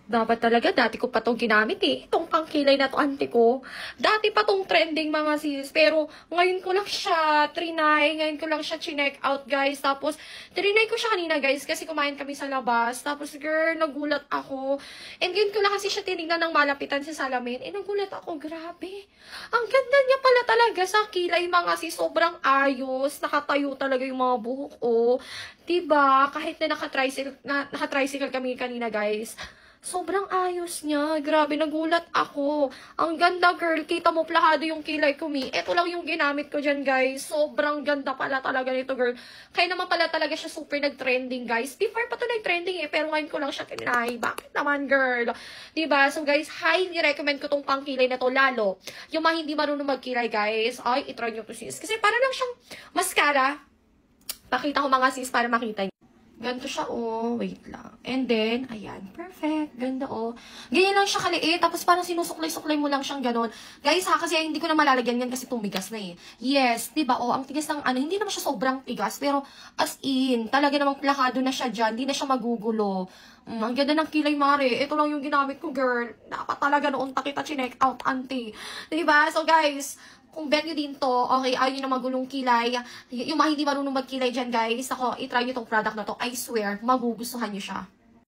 Dapat talaga, dati ko pa itong ginamit eh. Itong pangkilay na to, ante ko. Dati pa tong trending mga sis. Pero ngayon ko lang siya trinay. Ngayon ko lang siya chinek out guys. Tapos, trinay ko siya kanina guys. Kasi kumain kami sa labas. Tapos girl, nagulat ako. And ngayon ko lang kasi siya tinignan ng malapitan sa salamin. Eh, nagulat ako. Grabe. Ang ganda niya pala talaga sa kilay mga sis. Sobrang ayos. Nakatayo talaga yung mga buhok ko. Diba? Kahit na naka-tricycle kami kanina guys. Sobrang ayos niya. Grabe, nagulat ako. Ang ganda, girl. Kita mo, plahado yung kilay ko, mi. Ito lang yung ginamit ko dyan, guys. Sobrang ganda pala talaga nito, girl. Kaya naman pala talaga siya super nag-trending, guys. Before pa to nag-trending, eh. Pero ngayon ko lang siya tinay. Bakit naman, girl? Diba? So, guys, highly recommend ko tong pangkilay na to. Lalo, yung mga hindi marunong magkilay, guys. Ay, itry nyo to, sis. Kasi para lang siyang mascara. Pakita ko mga sis para makita nyo. Ganito siya, oh. Wait lang. And then, ayan. Perfect. Ganda, oh. Ganyan lang siya kaliit. Tapos parang sinusuklay-suklay mo lang siyang ganon. Guys, ha, kasi hindi ko na malalagyan yan kasi tumigas na eh. Yes, diba, oh. Ang tigas ng ano, hindi naman siya sobrang tigas. Pero, as in, talaga namang plakado na siya dyan. Hindi na siya magugulo. Ang ganda ng kilay, mare. Ito lang yung ginamit ko, girl. Dapat talaga noon pa kita chinek out, auntie. Diba? So, guys, kung bet nyo din to, okay, ayaw nyo na magulong kilay. Yung mga hindi marunong magkilay dyan, guys, ako, itry nyo tong product na to. I swear, magugustuhan nyo siya.